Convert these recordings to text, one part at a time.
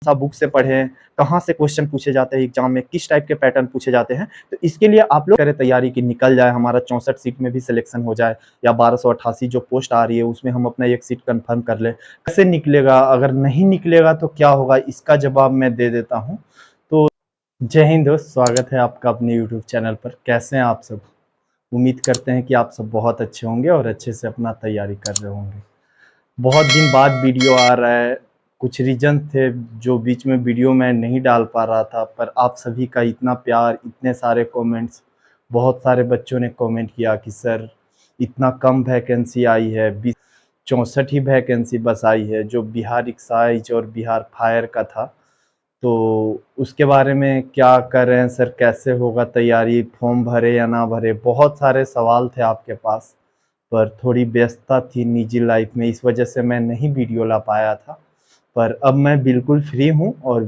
सा बुक से पढ़ें, कहाँ से क्वेश्चन पूछे जाते हैं एग्जाम में, किस टाइप के पैटर्न पूछे जाते हैं। तो इसके लिए आप लोग करें तैयारी कि निकल जाए, हमारा 64 सीट में भी सिलेक्शन हो जाए, या 1288 जो पोस्ट आ रही है उसमें हम अपना एक सीट कंफर्म कर ले। कैसे निकलेगा, अगर नहीं निकलेगा तो क्या होगा, इसका जवाब मैं दे देता हूँ। तो जय हिंद दोस्त, स्वागत है आपका अपने यूट्यूब चैनल पर। कैसे हैं आप सब? उम्मीद करते हैं कि आप सब बहुत अच्छे होंगे और अच्छे से अपना तैयारी कर रहे होंगे। बहुत दिन बाद वीडियो आ रहा है, कुछ रीजन थे जो बीच में वीडियो मैं नहीं डाल पा रहा था, पर आप सभी का इतना प्यार, इतने सारे कमेंट्स, बहुत सारे बच्चों ने कमेंट किया कि सर इतना कम वैकेंसी आई है, 64 ही वैकेंसी बस आई है, जो बिहार एक्साइज और बिहार फायर का था। तो उसके बारे में क्या कर रहे हैं सर, कैसे होगा तैयारी, फॉर्म भरे या ना भरे, बहुत सारे सवाल थे आपके पास। पर थोड़ी व्यस्तता थी निजी लाइफ में, इस वजह से मैं नहीं वीडियो ला पाया था। पर अब मैं बिल्कुल फ्री हूँ और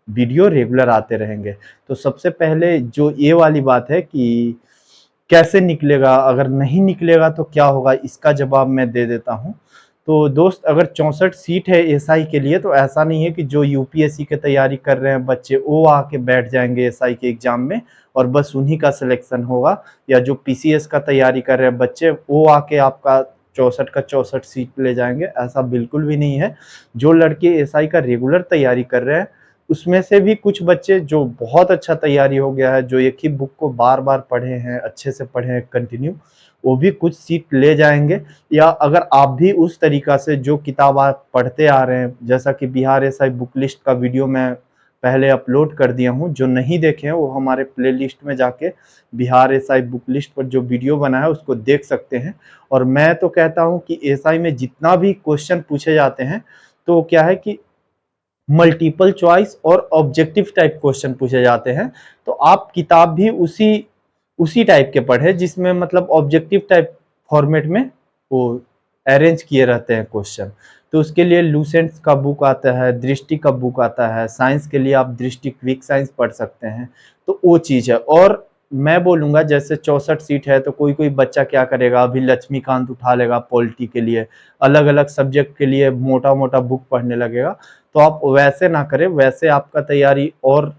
वीडियो रेगुलर आते रहेंगे। तो सबसे पहले जो ये वाली बात है कि कैसे निकलेगा, अगर नहीं निकलेगा तो क्या होगा, इसका जवाब मैं दे देता हूँ। तो दोस्त, अगर 64 सीट है एसआई के लिए, तो ऐसा नहीं है कि जो यूपीएससी की तैयारी कर रहे हैं बच्चे वो आके बैठ जाएंगे एसआई के एग्जाम में और बस उन्हीं का सिलेक्शन होगा, या जो पीसीएस का तैयारी कर रहे हैं बच्चे वो आके आपका 64 का 64 सीट ले जाएंगे, ऐसा बिल्कुल भी नहीं है। जो लड़के एसआई का रेगुलर तैयारी कर रहे हैं उसमें से भी कुछ बच्चे जो बहुत अच्छा तैयारी हो गया है, जो एक ही बुक को बार बार पढ़े हैं, अच्छे से पढ़े हैं कंटिन्यू, वो भी कुछ सीट ले जाएंगे। या अगर आप भी उस तरीका से जो किताब आप पढ़ते आ रहे हैं, जैसा कि बिहार एसआई बुक लिस्ट का वीडियो मैं पहले अपलोड कर दिया हूँ, जो नहीं देखे हैं वो हमारे प्ले लिस्ट में जाके बिहार एसआई बुक लिस्ट पर जो वीडियो बना है उसको देख सकते हैं। और मैं तो कहता हूँ कि एसआई में जितना भी क्वेश्चन पूछे जाते हैं, तो क्या है कि मल्टीपल चॉइस और ऑब्जेक्टिव टाइप क्वेश्चन पूछे जाते हैं। तो आप किताब भी उसी उसी टाइप के पढ़े जिसमें मतलब ऑब्जेक्टिव टाइप फॉर्मेट में वो अरेंज किए रहते हैं क्वेश्चन। तो उसके लिए लूसेंट्स का बुक आता है, दृष्टि का बुक आता है, साइंस के लिए आप दृष्टि क्विक साइंस पढ़ सकते हैं। तो वो चीज़ है। और मैं बोलूँगा जैसे 64 सीट है तो कोई कोई बच्चा क्या करेगा, अभी लक्ष्मीकांत उठा लेगा पॉलिटी के लिए, अलग अलग सब्जेक्ट के लिए मोटा मोटा बुक पढ़ने लगेगा। तो आप वैसे ना करें, वैसे आपका तैयारी और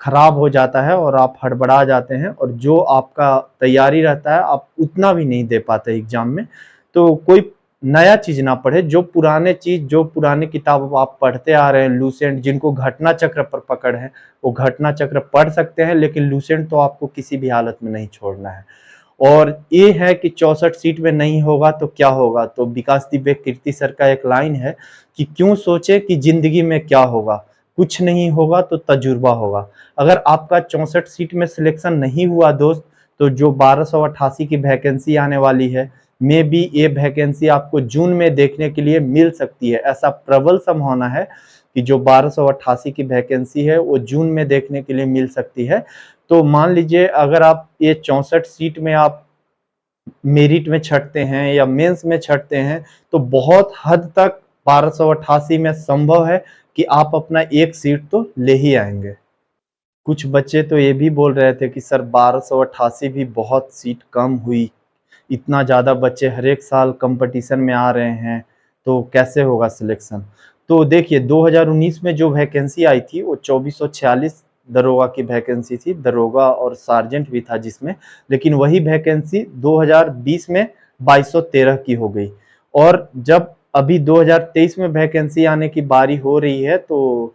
खराब हो जाता है और आप हड़बड़ा जाते हैं, और जो आपका तैयारी रहता है आप उतना भी नहीं दे पाते एग्जाम में। तो कोई नया चीज ना पढ़े, जो पुराने चीज, जो पुराने किताब आप पढ़ते आ रहे हैं, लूसेंट जिनको घटना चक्र पर पकड़ है वो घटना चक्र पढ़ सकते हैं, लेकिन लूसेंट तो आपको किसी भी हालत में नहीं छोड़ना है। और ये है कि 64 सीट में नहीं होगा तो क्या होगा। तो विकास दिव्य कीर्ति सर का एक लाइन है कि क्यों सोचे कि जिंदगी में क्या होगा, कुछ नहीं होगा तो तजुर्बा होगा। अगर आपका 64 सीट में सिलेक्शन नहीं हुआ दोस्त, तो जो 1288 की वैकेंसी आने वाली है, मे बी ये वैकेंसी आपको जून में देखने के लिए मिल सकती है। ऐसा प्रबल संभावना है कि जो 1288 की वैकेंसी है वो जून में देखने के लिए मिल सकती है। तो मान लीजिए अगर आप ये 64 सीट में आप मेरिट में छँटते हैं या मेंस में छँटते हैं, तो बहुत हद तक 1288 में संभव है कि आप अपना एक सीट तो ले ही आएंगे। कुछ बच्चे तो ये भी बोल रहे थे कि सर 1288 भी बहुत सीट कम हुई, इतना ज़्यादा बच्चे हर एक साल कंपटीशन में आ रहे हैं, तो कैसे होगा सिलेक्शन। तो देखिए 2019 में जो वैकेंसी आई थी वो 2446 दरोगा की वैकेंसी थी, दरोगा और सार्जेंट भी था जिसमें, लेकिन वही वैकेंसी 2020 में 2213 की हो गई। और जब अभी 2023 में वैकेंसी आने की बारी हो रही है, तो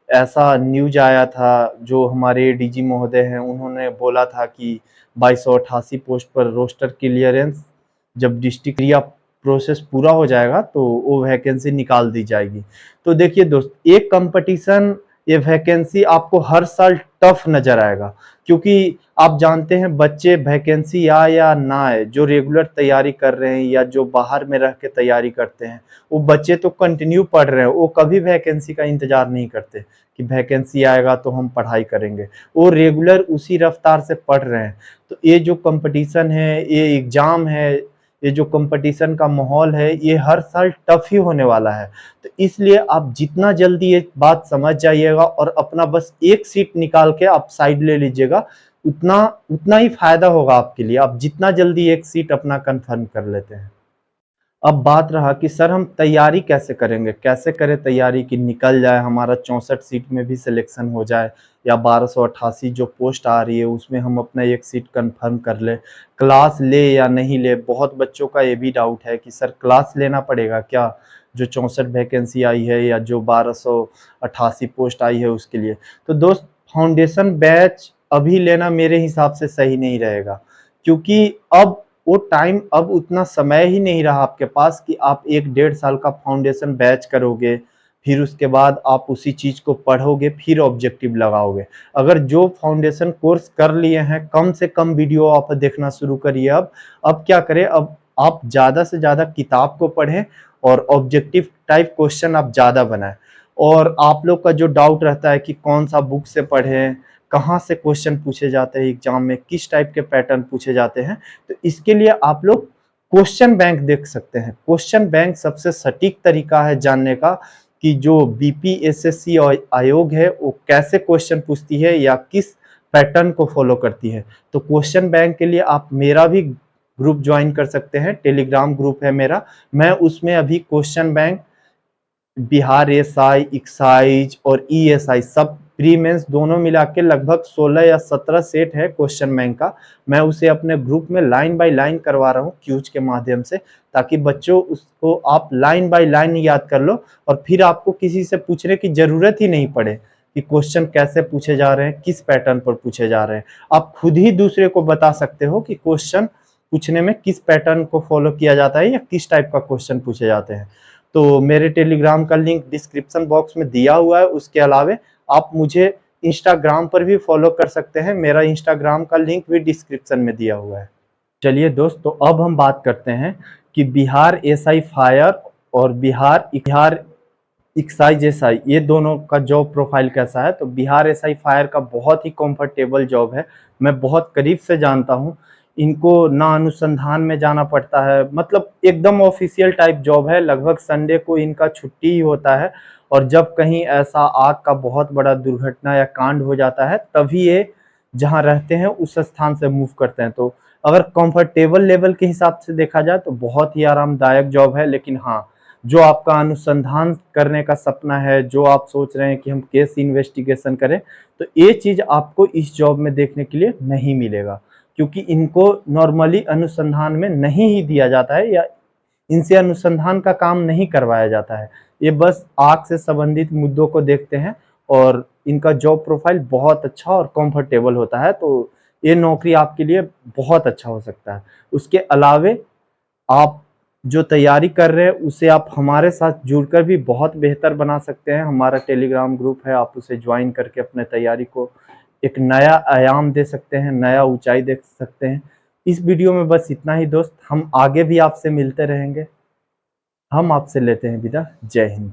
ऐसा न्यूज आया था, जो हमारे डीजी महोदय हैं उन्होंने बोला था कि 2288 पोस्ट पर रोस्टर क्लियरेंस जब डिस्ट्रिक्ट एरिया प्रोसेस पूरा हो जाएगा तो वो वैकेंसी निकाल दी जाएगी। तो देखिए दोस्त, एक कंपटीशन, ये वैकेंसी आपको हर साल टफ नजर आएगा, क्योंकि आप जानते हैं बच्चे वैकेंसी आए या ना आए, जो रेगुलर तैयारी कर रहे हैं या जो बाहर में रह के तैयारी करते हैं, वो बच्चे तो कंटिन्यू पढ़ रहे हैं, वो कभी वैकेंसी का इंतजार नहीं करते कि वैकेंसी आएगा तो हम पढ़ाई करेंगे, वो रेगुलर उसी रफ्तार से पढ़ रहे हैं। तो ये जो कंपटीशन है, ये एग्जाम है, ये जो कंपटीशन का माहौल है, ये हर साल टफ ही होने वाला है। तो इसलिए आप जितना जल्दी ये बात समझ जाइएगा और अपना बस एक सीट निकाल के आप साइड ले लीजिएगा, उतना उतना ही फायदा होगा आपके लिए, आप जितना जल्दी एक सीट अपना कंफर्म कर लेते हैं। अब बात रहा कि सर हम तैयारी कैसे करेंगे, कैसे करें तैयारी कि निकल जाए हमारा 64 सीट में भी सिलेक्शन हो जाए या 1288 जो पोस्ट आ रही है उसमें हम अपना एक सीट कंफर्म कर ले, क्लास ले या नहीं ले। बहुत बच्चों का ये भी डाउट है कि सर क्लास लेना पड़ेगा क्या, जो 64 वैकेंसी आई है या जो 1288 पोस्ट आई है उसके लिए। तो दोस्त, फाउंडेशन बैच अभी लेना मेरे हिसाब से सही नहीं रहेगा, क्योंकि अब वो टाइम, अब उतना समय ही नहीं रहा आपके पास कि आप 1 डेढ़ साल का फाउंडेशन बैच करोगे, फिर उसके बाद आप उसी चीज को पढ़ोगे, फिर ऑब्जेक्टिव लगाओगे। अगर जो फाउंडेशन कोर्स कर लिए हैं, कम से कम वीडियो आप देखना शुरू करिए। अब क्या करें, अब आप ज्यादा से ज्यादा किताब को पढ़ें और ऑब्जेक्टिव टाइप क्वेश्चन आप ज्यादा बनाएं। और आप लोग का जो डाउट रहता है कि कौन सा बुक से पढ़ें, कहाँ से क्वेश्चन पूछे जाते हैं एग्जाम में, किस टाइप के पैटर्न पूछे जाते हैं, तो इसके लिए आप लोग क्वेश्चन बैंक देख सकते हैं। क्वेश्चन बैंक सबसे सटीक तरीका है जानने का कि जो बीपीएसएससी आयोग है वो कैसे क्वेश्चन पूछती है या किस पैटर्न को फॉलो करती है। तो क्वेश्चन बैंक के लिए आप मेरा भी ग्रुप ज्वाइन कर सकते हैं, टेलीग्राम ग्रुप है मेरा। मैं उसमें अभी question bank, Bihar SI, excise और ईएसआई सब प्री मेंस दोनों मिला के लगभग 16 या 17 सेट है क्वेश्चन बैंक का। मैं उसे अपने ग्रुप में लाइन बाय लाइन करवा रहा हूँ क्यूज के माध्यम से, ताकि बच्चों उसको आप लाइन बाय लाइन याद कर लो और फिर आपको किसी से पूछने की जरूरत ही नहीं पड़े कि क्वेश्चन कैसे पूछे जा रहे हैं, किस पैटर्न पर पूछे जा रहे हैं। आप खुद ही दूसरे को बता सकते हो कि क्वेश्चन पूछने में किस पैटर्न को फॉलो किया जाता है या किस टाइप का क्वेश्चन पूछे जाते हैं। तो मेरे टेलीग्राम का लिंक डिस्क्रिप्शन बॉक्स में दिया हुआ है। उसके अलावे आप मुझे इंस्टाग्राम पर भी फॉलो कर सकते हैं, मेरा इंस्टाग्राम का लिंक भी डिस्क्रिप्शन में दिया हुआ है। चलिए दोस्त, तो अब हम बात करते हैं कि बिहार एसआई फायर और बिहार एक्साइज एसआई, ये दोनों का जॉब प्रोफाइल कैसा है। तो बिहार एसआई फायर का बहुत ही कंफर्टेबल जॉब है, मैं बहुत करीब से जानता हूँ। इनको ना अनुसंधान में जाना पड़ता है, मतलब एकदम ऑफिशियल टाइप जॉब है। लगभग संडे को इनका छुट्टी ही होता है, और जब कहीं ऐसा आग का बहुत बड़ा दुर्घटना या कांड हो जाता है तभी ये जहाँ रहते हैं उस स्थान से मूव करते हैं। तो अगर कंफर्टेबल लेवल के हिसाब से देखा जाए तो बहुत ही आरामदायक जॉब है। लेकिन हाँ, जो आपका अनुसंधान करने का सपना है, जो आप सोच रहे हैं कि हम केस इन्वेस्टिगेशन करें, तो ये चीज आपको इस जॉब में देखने के लिए नहीं मिलेगा, क्योंकि इनको नॉर्मली अनुसंधान में नहीं ही दिया जाता है या इनसे अनुसंधान का काम नहीं करवाया जाता है। ये बस आग से संबंधित मुद्दों को देखते हैं, और इनका जॉब प्रोफाइल बहुत अच्छा और कंफर्टेबल होता है। तो ये नौकरी आपके लिए बहुत अच्छा हो सकता है। उसके अलावे आप जो तैयारी कर रहे हैं उसे आप हमारे साथ जुड़कर भी बहुत बेहतर बना सकते हैं। हमारा टेलीग्राम ग्रुप है, आप उसे ज्वाइन करके अपने तैयारी को एक नया आयाम दे सकते हैं, नया ऊंचाई देख सकते हैं। इस वीडियो में बस इतना ही दोस्त, हम आगे भी आपसे मिलते रहेंगे। हम आपसे लेते हैं विदा। जय हिंद।